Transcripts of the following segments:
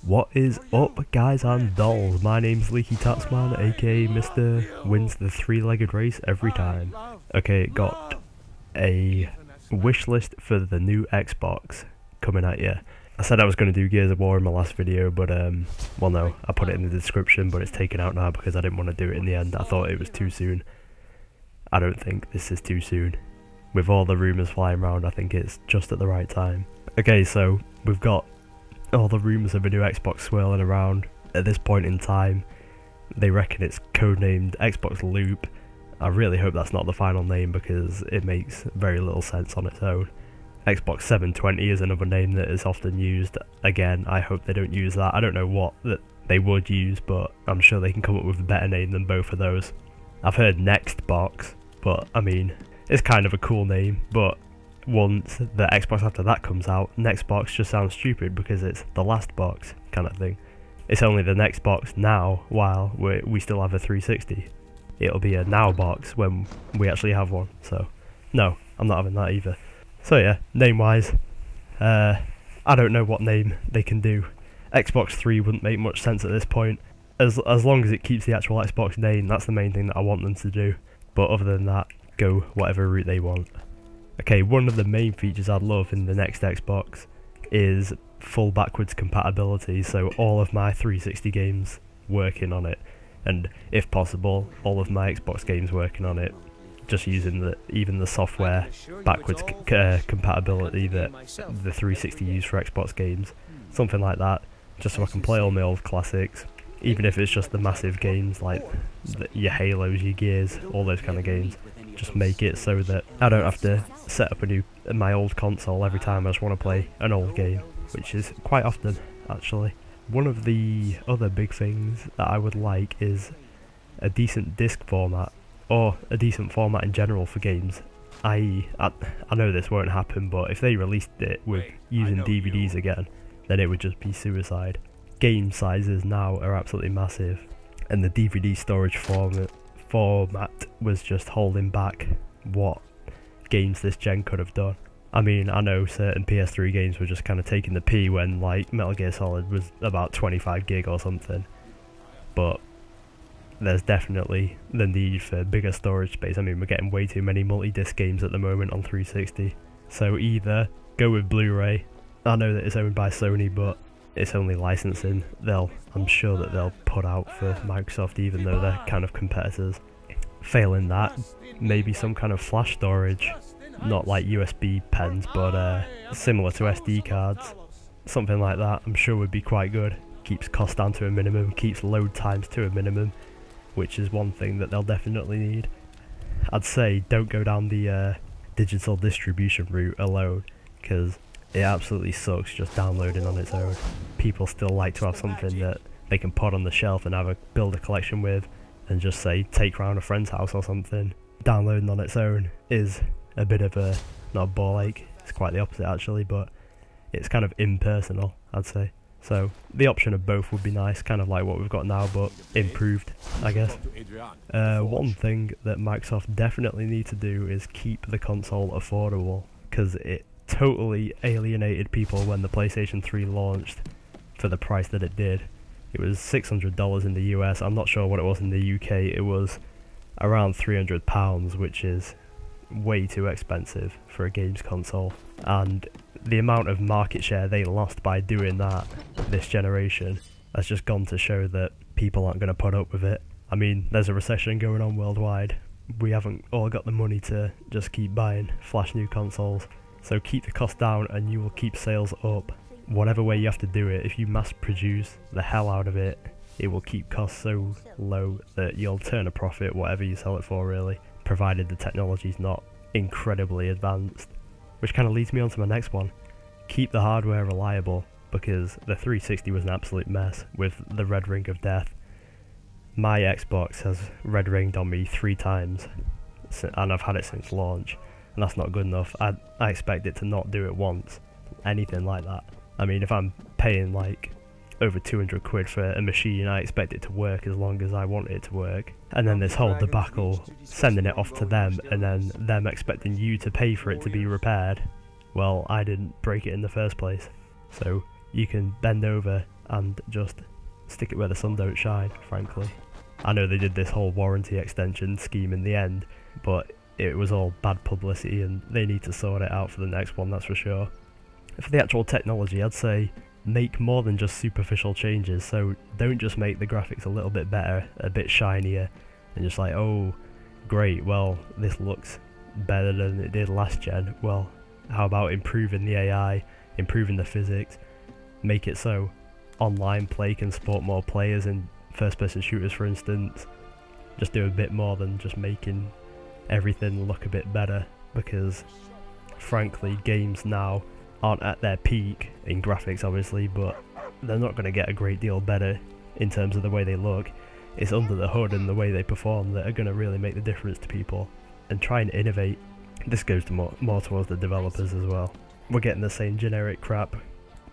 What is up, guys and dolls? My name's LeakyTapsMan, aka Mr. Wins the three-legged race every time. Okay, got a wish list for the new Xbox coming at you. I said I was going to do Gears of War in my last video, but well no, I put it in the description, but it's taken out now because I didn't want to do it in the end. I thought it was too soon. I don't think this is too soon. With all the rumours flying around, I think it's just at the right time. Okay, so we've got all the rumours of a new Xbox swirling around. At this point in time, they reckon it's codenamed Xbox Loop. I really hope that's not the final name because it makes very little sense on its own. Xbox 720 is another name that is often used. Again, I hope they don't use that. I don't know what that they would use, but I'm sure they can come up with a better name than both of those. I've heard Next Box, but I mean, it's kind of a cool name, but once the Xbox after that comes out, next box just sounds stupid because it's the last box kind of thing. It's only the next box now while we still have a 360. It'll be a now box when we actually have one, so no, I'm not having that either. So yeah, name wise, I don't know what name they can do. Xbox 3 wouldn't make much sense at this point. As long as it keeps the actual Xbox name, that's the main thing that I want them to do. But other than that, go whatever route they want. Okay, one of the main features I'd love in the next Xbox is full backwards compatibility, so all of my 360 games working on it, and if possible, all of my Xbox games working on it, just using even the software backwards compatibility that the 360 use for Xbox games, something like that, just so I can play all my old classics, even if it's just the massive games like your Halos, your Gears, all those kind of games. Just make it so that I don't have to set up my old console every time I just want to play an old game, which is quite often actually. One of the other big things that I would like is a decent disc format, or a decent format in general for games. I know this won't happen, but if they released it with using DVDs again, then it would just be suicide. Game sizes now are absolutely massive, and the DVD storage format was just holding back what games this gen could have done. I mean, I know certain PS3 games were just kind of taking the P when like Metal Gear Solid was about 25 gig or something, but there's definitely the need for bigger storage space. I mean, we're getting way too many multi-disc games at the moment on 360, so either go with Blu-ray. I know that it's owned by Sony, but it's only licensing. I'm sure that they'll put out for Microsoft, even though they're kind of competitors. Failing that, maybe some kind of flash storage, not like USB pens, but similar to SD cards. Something like that I'm sure would be quite good. Keeps cost down to a minimum, keeps load times to a minimum, which is one thing that they'll definitely need. I'd say don't go down the digital distribution route alone, because it absolutely sucks just downloading on its own. People still like to have something that they can put on the shelf and build a collection with, and just say take round a friend's house or something. Downloading on its own is a bit of a, not a ball ache, it's quite the opposite actually, but it's kind of impersonal, I'd say. So the option of both would be nice, kind of like what we've got now, but improved, I guess. One thing that Microsoft definitely need to do is keep the console affordable, because it totally alienated people when the PlayStation 3 launched for the price that it did. It was $600 in the US, I'm not sure what it was in the UK, it was around £300, which is way too expensive for a games console. And the amount of market share they lost by doing that this generation has just gone to show that people aren't going to put up with it. I mean, there's a recession going on worldwide. We haven't all got the money to just keep buying flash new consoles. So keep the cost down and you will keep sales up. Whatever way you have to do it, if you mass produce the hell out of it, it will keep costs so low that you'll turn a profit whatever you sell it for really, provided the technology's not incredibly advanced. Which kind of leads me on to my next one. Keep the hardware reliable, because the 360 was an absolute mess with the red ring of death. My Xbox has red ringed on me 3 times, and I've had it since launch, and that's not good enough. I expect it to not do it once, anything like that. I mean, if I'm paying like over 200 quid for a machine, I expect it to work as long as I want it to work. And then this whole debacle, sending it off to them and then them expecting you to pay for it to be repaired. Well, I didn't break it in the first place. So you can bend over and just stick it where the sun don't shine, frankly. I know they did this whole warranty extension scheme in the end, but it was all bad publicity and they need to sort it out for the next one, that's for sure. For the actual technology, I'd say make more than just superficial changes, so don't just make the graphics a little bit better, a bit shinier, and just like, oh great, well this looks better than it did last gen. Well, how about improving the AI, improving the physics, make it so online play can support more players in first person shooters, for instance. Just do a bit more than just making everything look a bit better, because frankly games now aren't at their peak in graphics obviously, but they're not going to get a great deal better in terms of the way they look. It's under the hood and the way they perform that are going to really make the difference to people. And try and innovate. This goes to more towards the developers as well. We're getting the same generic crap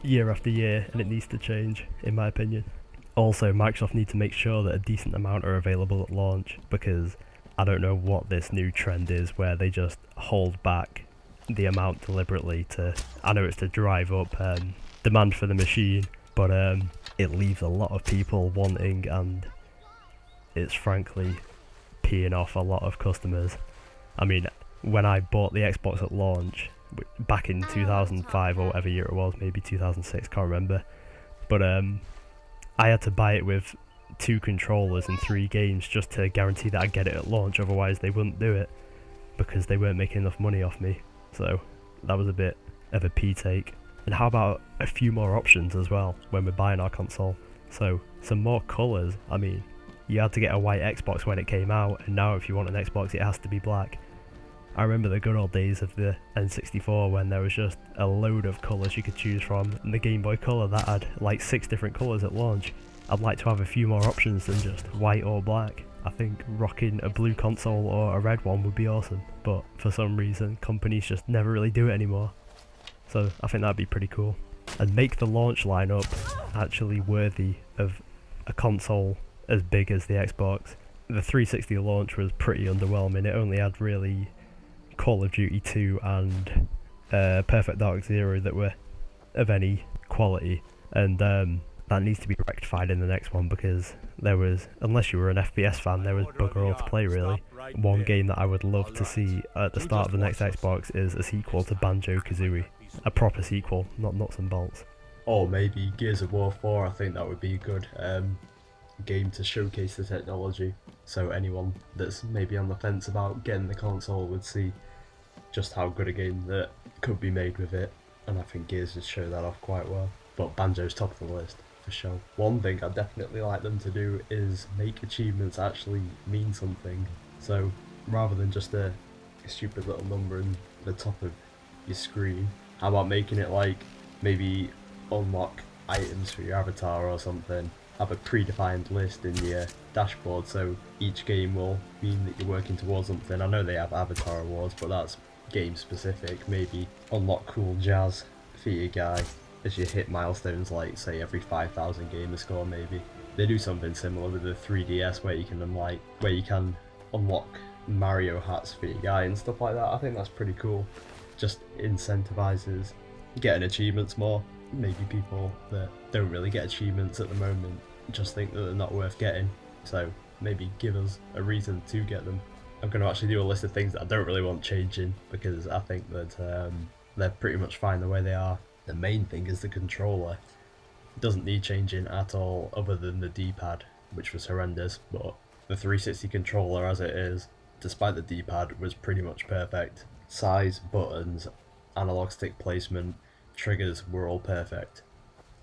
year after year, and it needs to change, in my opinion. Also, Microsoft need to make sure that a decent amount are available at launch, because I don't know what this new trend is where they just hold back the amount deliberately to, I know it's to drive up demand for the machine, but it leaves a lot of people wanting, and it's frankly peeing off a lot of customers. I mean, when I bought the Xbox at launch, back in 2005 or whatever year it was, maybe 2006, can't remember, but I had to buy it with 2 controllers and 3 games just to guarantee that I'd get it at launch, otherwise they wouldn't do it, because they weren't making enough money off me. So that was a bit of a pee take. And how about a few more options as well when we're buying our console? So some more colours. I mean, you had to get a white Xbox when it came out, and now if you want an Xbox it has to be black. I remember the good old days of the N64 when there was just a load of colours you could choose from, and the Game Boy Color that had like 6 different colours at launch. I'd like to have a few more options than just white or black. I think rocking a blue console or a red one would be awesome, but for some reason companies just never really do it anymore. So I think that'd be pretty cool. And make the launch lineup actually worthy of a console as big as the Xbox. The 360 launch was pretty underwhelming. It only had really Call of Duty 2 and Perfect Dark Zero that were of any quality, and that needs to be rectified in the next one, because there was, unless you were an FPS fan, there was bugger all to play really. One game that I would love to see at the start of the next Xbox is a sequel to Banjo-Kazooie. A proper sequel, not nuts and bolts. Or maybe Gears of War 4, I think that would be a good game to showcase the technology, so anyone that's maybe on the fence about getting the console would see just how good a game that could be made with it, and I think Gears would show that off quite well. But Banjo's top of the list, for sure. One thing I'd definitely like them to do is make achievements actually mean something, so rather than just a stupid little number in the top of your screen, how about making it like maybe unlock items for your avatar or something, have a predefined list in your dashboard, so each game will mean that you're working towards something. I know they have avatar awards, but that's game specific. Maybe unlock cool jazz for your guy as you hit milestones, like say every 5,000 gamer score. Maybe they do something similar with the 3DS where you can unlock Mario hats for your guy and stuff like that. I think that's pretty cool. Just incentivizes getting achievements more. Maybe people that don't really get achievements at the moment just think that they're not worth getting, so maybe give us a reason to get them. I'm going to actually do a list of things that I don't really want changing, because I think that they're pretty much fine the way they are. The main thing is the controller. It doesn't need changing at all, other than the D-pad, which was horrendous, but the 360 controller as it is, despite the D-pad, was pretty much perfect. Size, buttons, analog stick placement, triggers were all perfect.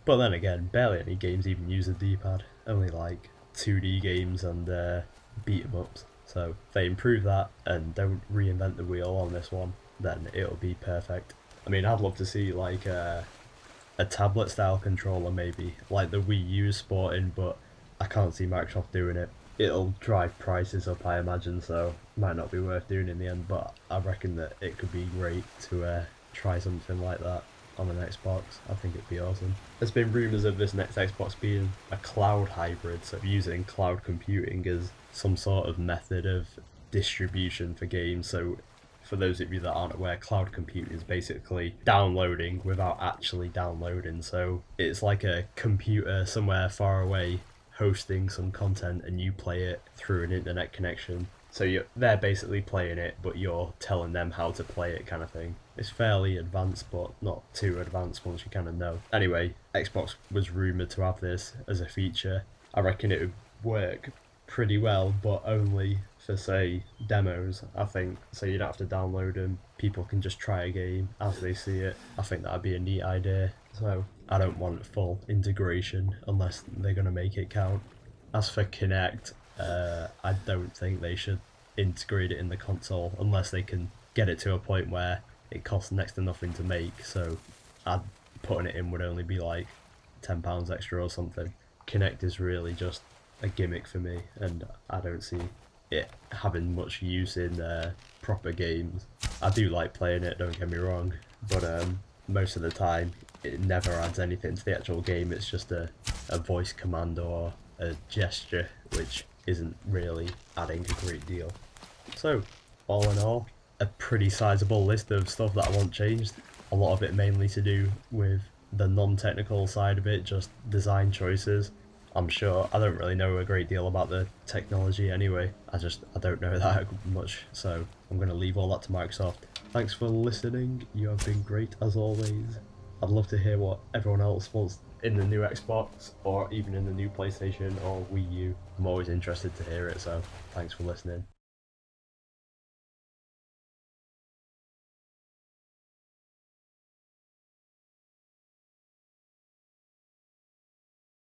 But then again, barely any games even use a D-pad, only like 2D games and beat 'em ups. So if they improve that and don't reinvent the wheel on this one, then it'll be perfect. I mean, I'd love to see like a tablet style controller maybe, like the Wii U is sporting, but I can't see Microsoft doing it. It'll drive prices up, I imagine, so might not be worth doing in the end, but I reckon that it could be great to try something like that on an Xbox. I think it'd be awesome. There's been rumours of this next Xbox being a cloud hybrid, so using cloud computing as some sort of method of distribution for games. So For those of you that aren't aware, cloud computing is basically downloading without actually downloading. So it's like a computer somewhere far away hosting some content and you play it through an internet connection. So they're basically playing it, but you're telling them how to play it, kind of thing. It's fairly advanced, but not too advanced once you kind of know. Anyway, Xbox was rumoured to have this as a feature. I reckon it would work pretty well, but only for, say, demos, I think. So you don't have to download them. People can just try a game as they see it. I think that'd be a neat idea. So I don't want full integration unless they're going to make it count. As for Kinect, I don't think they should integrate it in the console unless they can get it to a point where it costs next to nothing to make. So putting it in would only be like £10 extra or something. Kinect is really just a gimmick for me, and I don't see it having much use in proper games. I do like playing it, don't get me wrong, but most of the time it never adds anything to the actual game. It's just a voice command or a gesture, which isn't really adding a great deal. So all in all, a pretty sizable list of stuff that I want changed. A lot of it mainly to do with the non-technical side of it, just design choices. I'm sure I don't really know a great deal about the technology anyway. I don't know that much, so I'm going to leave all that to Microsoft. Thanks for listening. You have been great as always. I'd love to hear what everyone else wants in the new Xbox, or even in the new PlayStation or Wii U. I'm always interested to hear it, so thanks for listening.